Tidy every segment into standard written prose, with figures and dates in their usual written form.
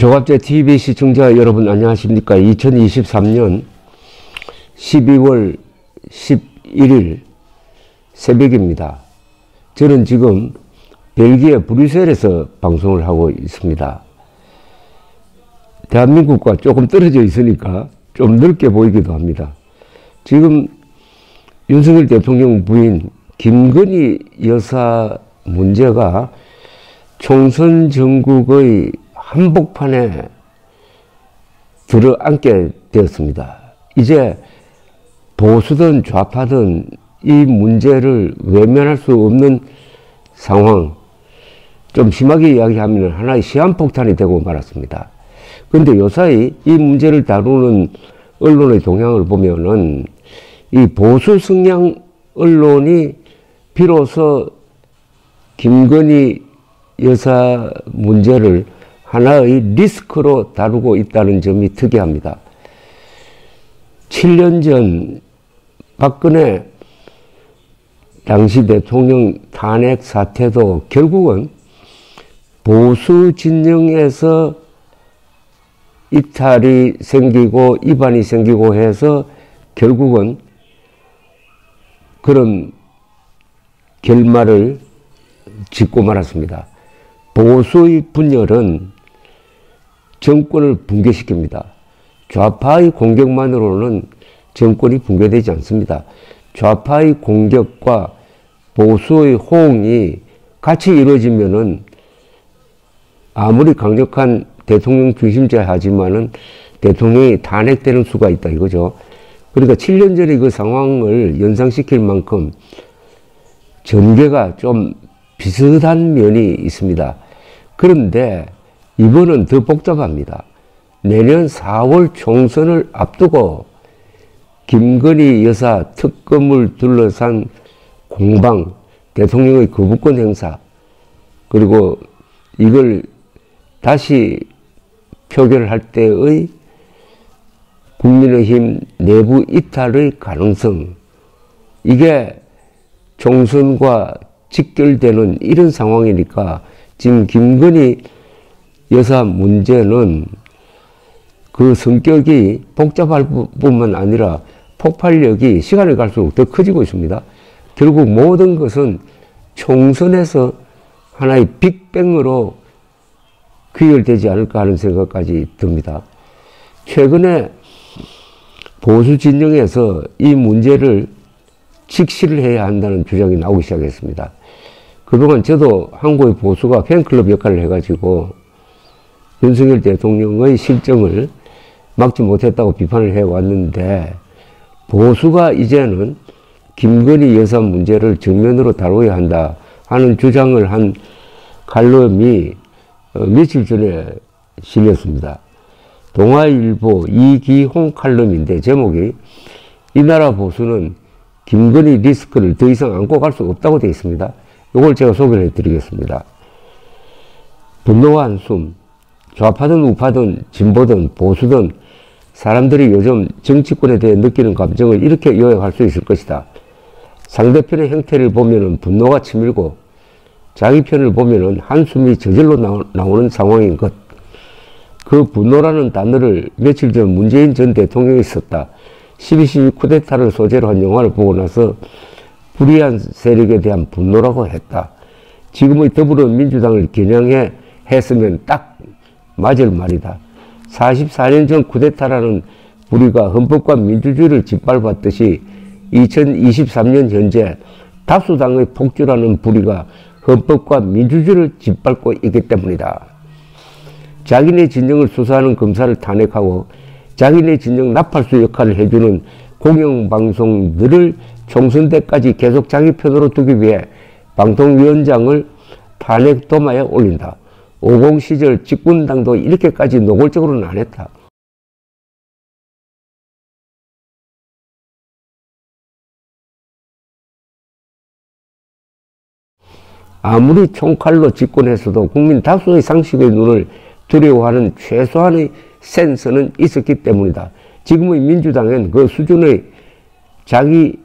조갑제 TV 시청자 여러분 안녕하십니까. 2023년 12월 11일 새벽입니다. 저는 지금 벨기에 브뤼셀에서 방송을 하고 있습니다. 대한민국과 조금 떨어져 있으니까 좀 넓게 보이기도 합니다. 지금 윤석열 대통령 부인 김건희 여사 문제가 총선 전국의 한복판에 들어앉게 되었습니다. 이제 보수든 좌파든 이 문제를 외면할 수 없는 상황, 좀 심하게 이야기하면 하나의 시한폭탄이 되고 말았습니다. 그런데 요사이 이 문제를 다루는 언론의 동향을 보면은 이 보수 성향 언론이 비로소 김건희 여사 문제를 하나의 리스크로 다루고 있다는 점이 특이합니다. 7년 전 박근혜 당시 대통령 탄핵 사태도 결국은 보수 진영에서 이탈이 생기고 이반이 생기고 해서 결국은 그런 결말을 짓고 말았습니다. 보수의 분열은 정권을 붕괴시킵니다. 좌파의 공격만으로는 정권이 붕괴되지 않습니다. 좌파의 공격과 보수의 호응이 같이 이루어지면은 아무리 강력한 대통령 중심제 하지만은 대통령이 탄핵되는 수가 있다 이거죠. 그러니까 7년 전에 그 상황을 연상시킬 만큼 전개가 좀 비슷한 면이 있습니다. 그런데 이번은 더 복잡합니다. 내년 4월 총선을 앞두고 김건희 여사 특검을 둘러싼 공방, 대통령의 거부권 행사, 그리고 이걸 다시 표결할 때의 국민의힘 내부 이탈의 가능성, 이게 총선과 직결되는 이런 상황이니까 지금 김건희 여사 문제는 그 성격이 복잡할 뿐만 아니라 폭발력이 시간이 갈수록 더 커지고 있습니다. 결국 모든 것은 총선에서 하나의 빅뱅으로 귀결되지 않을까 하는 생각까지 듭니다. 최근에 보수 진영에서 이 문제를 직시를 해야 한다는 주장이 나오기 시작했습니다. 그동안 저도 한국의 보수가 팬클럽 역할을 해가지고 윤석열 대통령의 실정을 막지 못했다고 비판을 해왔는데, 보수가 이제는 김건희 여사 문제를 정면으로 다뤄야 한다 하는 주장을 한 칼럼이 며칠 전에 실렸습니다. 동아일보 이기홍 칼럼인데 제목이 "이 나라 보수는 김건희 리스크를 더 이상 안고 갈 수 없다고 되어 있습니다. 이걸 제가 소개를 해드리겠습니다. 분노와 한숨, 좌파든 우파든 진보든 보수든 사람들이 요즘 정치권에 대해 느끼는 감정을 이렇게 요약할 수 있을 것이다. 상대편의 형태를 보면은 분노가 치밀고 자기 편을 보면은 한숨이 저절로 나오는 상황인 것. 그 분노라는 단어를 며칠 전 문재인 전 대통령이 썼다. 12.12 쿠데타를 소재로 한 영화를 보고 나서 불의한 세력에 대한 분노라고 했다. 지금의 더불어민주당을 겨냥해 했으면 딱 맞을 말이다. 44년 전 쿠데타라는 불의가 헌법과 민주주의를 짓밟았듯이 2023년 현재 다수당의 폭주라는 불의가 헌법과 민주주의를 짓밟고 있기 때문이다. 자기네 진영을 수사하는 검사를 탄핵하고 자기네 진영 나팔수 역할을 해주는 공영방송들을 총선 때까지 계속 자기 편으로 두기 위해 방통위원장을 탄핵 도마에 올린다. 50 시절 집권당도 이렇게까지 노골적으로는 안 했다. 아무리 총칼로 집권했어도 국민 다수의 상식의 눈을 두려워하는 최소한의 센서는 있었기 때문이다. 지금의 민주당은 그 수준의 자기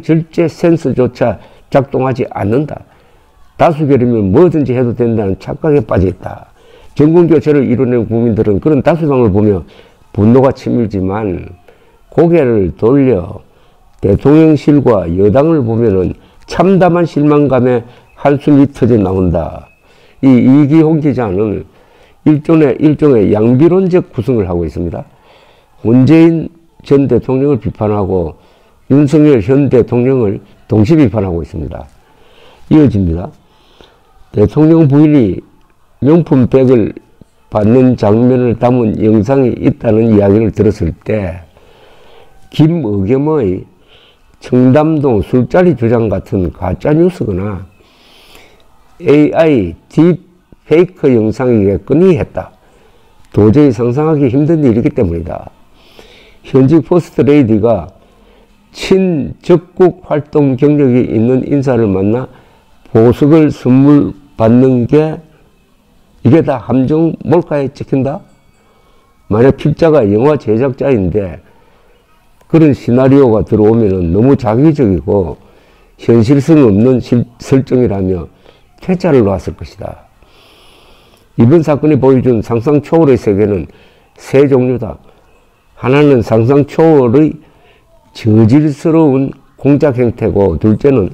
절제 센서조차 작동하지 않는다. 다수결이면 뭐든지 해도 된다는 착각에 빠져 있다. 정권교체를 이뤄낸 국민들은 그런 다수당을 보며 분노가 치밀지만 고개를 돌려 대통령실과 여당을 보면은 참담한 실망감에 한숨이 터져 나온다. 이 이기홍 기자는 일종의 양비론적 구성을 하고 있습니다. 문재인 전 대통령을 비판하고 윤석열 현 대통령을 동시 비판하고 있습니다. 이어집니다. 대통령 부인이 명품백을 받는 장면을 담은 영상이 있다는 이야기를 들었을 때 김의겸의 청담동 술자리 주장 같은 가짜뉴스거나 AI 딥페이크 영상이겠거니 했다. 도저히 상상하기 힘든 일이기 때문이다. 현직 퍼스트레이디가 친적국 활동 경력이 있는 인사를 만나 보석을 선물 받는 게 이게 다 함정 몰카에 찍힌다? 만약 필자가 영화 제작자인데 그런 시나리오가 들어오면 너무 자기적이고 현실성 없는 설정이라며 퇴짜를 놓았을 것이다. 이번 사건이 보여준 상상 초월의 세계는 세 종류다. 하나는 상상 초월의 저질스러운 공작 형태고, 둘째는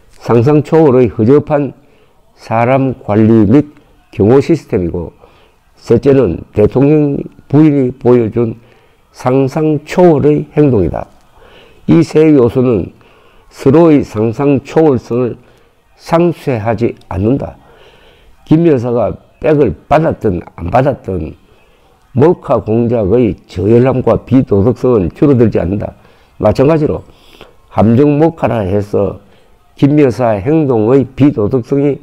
상상 초월의 허접한 사람 관리 및 경호 시스템이고, 셋째는 대통령 부인이 보여준 상상 초월의 행동이다. 이 세 요소는 서로의 상상 초월성을 상쇄하지 않는다. 김 여사가 백을 받았든 안 받았든 몰카 공작의 저열함과 비도덕성은 줄어들지 않는다. 마찬가지로 함정 몰카라 해서 김 여사의 행동의 비도덕성이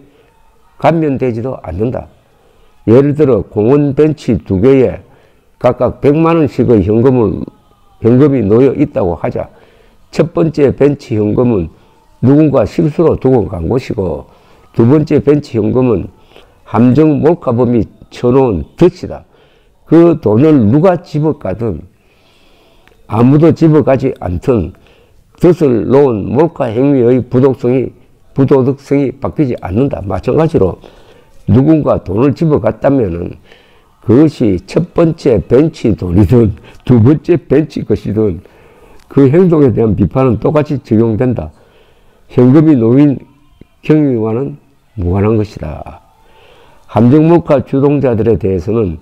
감면되지도 않는다. 예를 들어 공원 벤치 2개에 각각 100만원씩의 현금이 놓여 있다고 하자. 첫 번째 벤치 현금은 누군가 실수로 두고 간 것이고, 두 번째 벤치 현금은 함정 몰카범이 쳐놓은 덫이다. 그 돈을 누가 집어가든 아무도 집어가지 않든 덫을 놓은 몰카 행위의 부도덕성이 바뀌지 않는다. 마찬가지로 누군가 돈을 집어갔다면은 그것이 첫 번째 벤치 돈이든 두 번째 벤치 것이든 그 행동에 대한 비판은 똑같이 적용된다. 현금이 놓인 경위와는 무관한 것이다. 함정 몰카 주동자들에 대해서는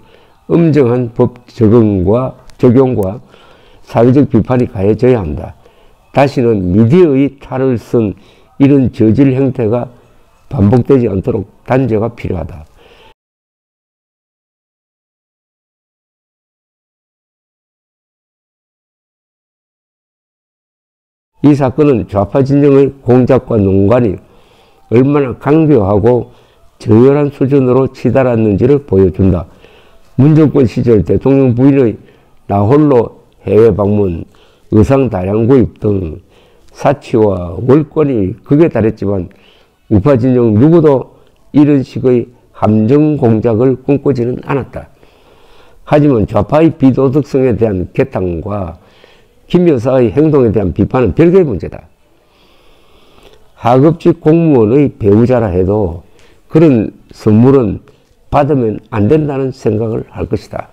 엄정한 법 적용과 사회적 비판이 가해져야 한다. 다시는 미디어의 탈을 쓴 이런 저질 행태가 반복되지 않도록 단죄가 필요하다. 이 사건은 좌파 진영의 공작과 농간이 얼마나 강교하고 저열한 수준으로 치달았는지를 보여준다. 문정권 시절 대통령 부인의 나홀로 해외 방문, 의상 다량 구입 등 사치와 월권이 극에 달했지만 우파 진영 누구도 이런 식의 함정 공작을 꿈꾸지는 않았다. 하지만 좌파의 비도덕성에 대한 개탄과 김 여사의 행동에 대한 비판은 별개의 문제다. 하급직 공무원의 배우자라 해도 그런 선물은 받으면 안 된다는 생각을 할 것이다.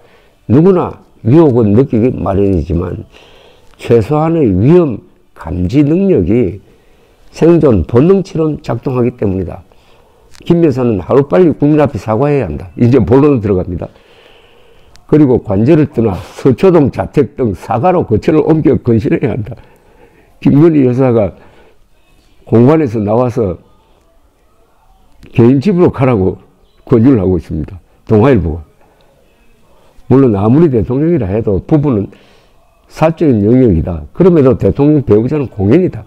누구나 유혹은 느끼기 마련이지만 최소한의 위험 감지 능력이 생존 본능처럼 작동하기 때문이다. 김 여사는 하루빨리 국민 앞에 사과해야 한다. 이제 본론으로 들어갑니다. 그리고 관절을 떠나 서초동 자택 등 사가로 거처를 옮겨 건실해야 한다. 김건희 여사가 공관에서 나와서 개인 집으로 가라고 권유를 하고 있습니다. 동아일보가. 물론 아무리 대통령이라 해도 부부는 사적인 영역이다. 그럼에도 대통령 배우자는 공인이다.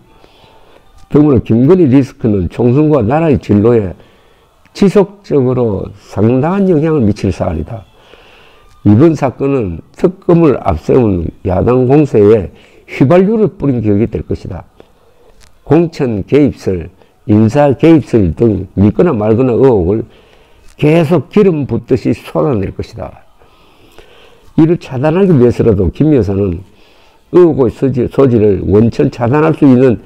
더구나 김건희 리스크는 총선과 나라의 진로에 지속적으로 상당한 영향을 미칠 사안이다. 이번 사건은 특검을 앞세운 야당 공세에 휘발유를 뿌린 격이 될 것이다. 공천 개입설, 인사 개입설 등 믿거나 말거나 의혹을 계속 기름 붓듯이 쏟아낼 것이다. 이를 차단하기 위해서라도 김 여사는 의혹의 소지를 원천 차단할 수 있는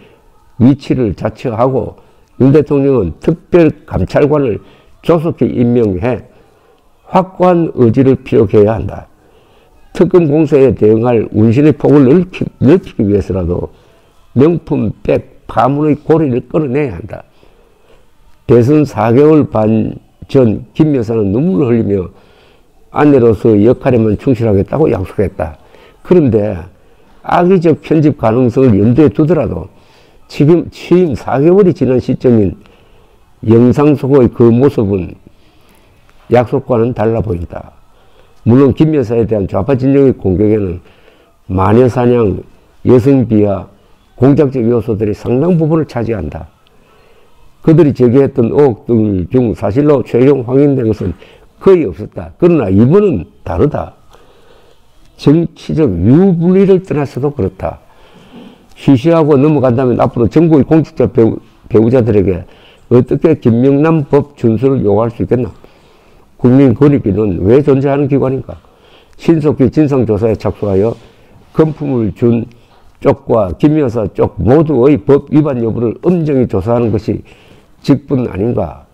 위치를 자처하고 윤 대통령은 특별감찰관을 조속히 임명해 확고한 의지를 피력해야 한다. 특검 공세에 대응할 운신의 폭을 넓히기 위해서라도 명품 백 파문의 고리를 끊어내야 한다. 대선 4개월 반 전 김 여사는 눈물을 흘리며 아내로서 역할에만 충실하겠다고 약속했다. 그런데 악의적 편집 가능성을 염두에 두더라도 지금 취임 4개월이 지난 시점인 영상 속의 그 모습은 약속과는 달라 보인다. 물론 김 여사에 대한 좌파 진영의 공격에는 마녀사냥, 여성비하, 공작적 요소들이 상당 부분을 차지한다. 그들이 제기했던 의혹들 중 사실로 최종 확인된 것은 거의 없었다. 그러나 이번은 다르다. 정치적 유불리를 떠나서도 그렇다. 쉬쉬하고 넘어간다면 앞으로 전국의 공직자 배우자들에게 어떻게 김영남 법 준수를 요구할 수 있겠나? 국민권익위는 왜 존재하는 기관인가? 신속히 진상조사에 착수하여 금품을 준 쪽과 김 여사 쪽 모두의 법 위반 여부를 엄정히 조사하는 것이 직분 아닌가?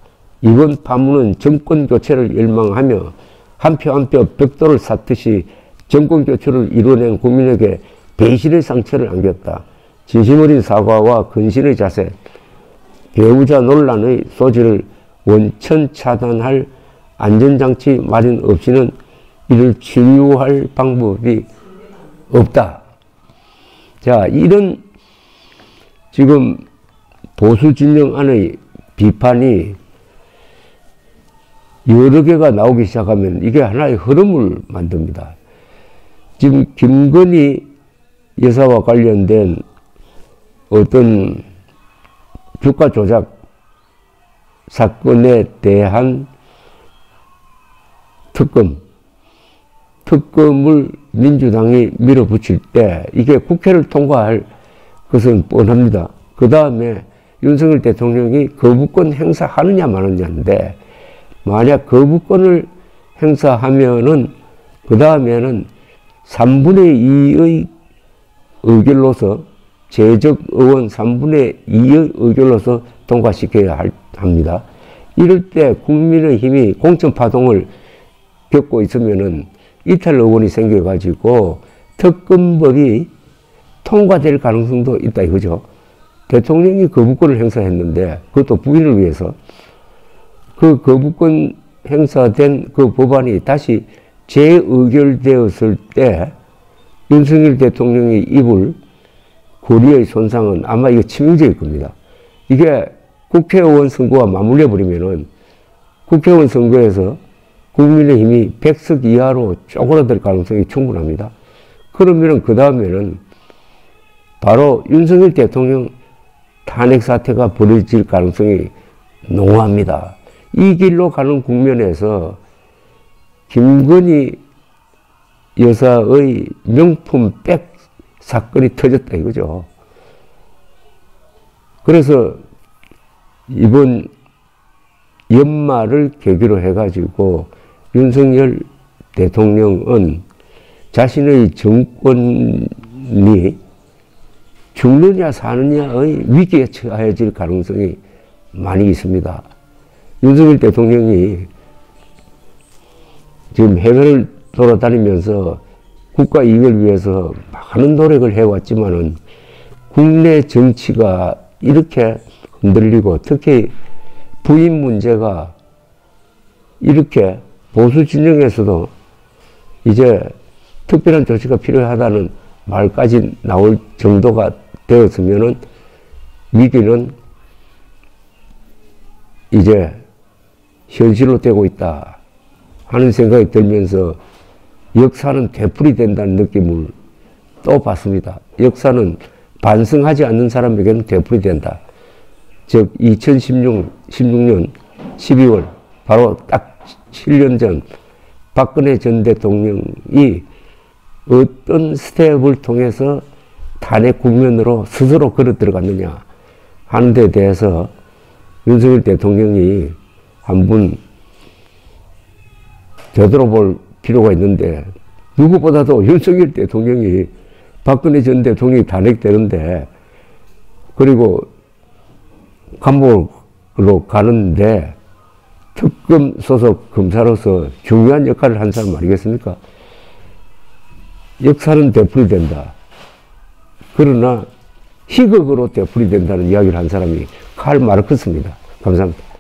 이번 파문은 정권 교체를 열망하며 한 표 한 표 벽돌을 쌓듯이 정권 교체를 이뤄낸 국민에게 배신의 상처를 안겼다. 진심 어린 사과와 근신의 자세, 배우자 논란의 소지를 원천 차단할 안전장치 마련 없이는 이를 치유할 방법이 없다. 자, 이런 지금 보수 진영 안의 비판이 여러 개가 나오기 시작하면 이게 하나의 흐름을 만듭니다. 지금 김건희 여사와 관련된 어떤 주가 조작 사건에 대한 특검을 민주당이 밀어붙일 때 이게 국회를 통과할 것은 뻔합니다. 그 다음에 윤석열 대통령이 거부권 행사하느냐 마느냐인데 만약 거부권을 행사하면은 그 다음에는 3분의 2의 의결로서 제적 의원 3분의 2의 의결로서 통과시켜야 합니다. 이럴 때 국민의힘이 공천파동을 겪고 있으면은 이탈 의원이 생겨가지고 특검법이 통과될 가능성도 있다 이거죠. 대통령이 거부권을 행사했는데 그것도 부인을 위해서 그 거부권 행사된 그 법안이 다시 재의결되었을 때 윤석열 대통령이 입을 고리의 손상은 아마 이거 치명적일 겁니다. 이게 국회의원 선거와 맞물려버리면은 국회의원 선거에서 국민의힘이 100석 이하로 쪼그라들 가능성이 충분합니다. 그러면은 그 다음에는 바로 윤석열 대통령 탄핵 사태가 벌어질 가능성이 농후합니다. 이 길로 가는 국면에서 김건희 여사의 명품 백 사건이 터졌다 이거죠. 그래서 이번 연말을 계기로 해가지고 윤석열 대통령은 자신의 정권이 죽느냐 사느냐의 위기에 처해질 가능성이 많이 있습니다. 윤석열 대통령이 지금 해외를 돌아다니면서 국가 이익을 위해서 많은 노력을 해왔지만은 국내 정치가 이렇게 흔들리고 특히 부인 문제가 이렇게 보수 진영에서도 이제 특별한 조치가 필요하다는 말까지 나올 정도가 되었으면은 위기는 이제 현실로 되고 있다 하는 생각이 들면서 역사는 되풀이된다는 느낌을 또 받습니다. 역사는 반성하지 않는 사람에게는 되풀이된다. 즉 2016년 12월 바로 딱 7년 전 박근혜 전 대통령이 어떤 스텝을 통해서 탄핵 국면으로 스스로 걸어 들어갔느냐 하는 데 대해서 윤석열 대통령이 한번 되돌아볼 필요가 있는데 누구보다도 윤석열 대통령이 박근혜 전 대통령이 탄핵되는데 그리고 감옥으로 가는데 특검 소속 검사로서 중요한 역할을 한 사람 아니겠습니까? 역사는 되풀이된다. 그러나 희극으로 되풀이된다는 이야기를 한 사람이 칼 마르크스입니다. 감사합니다.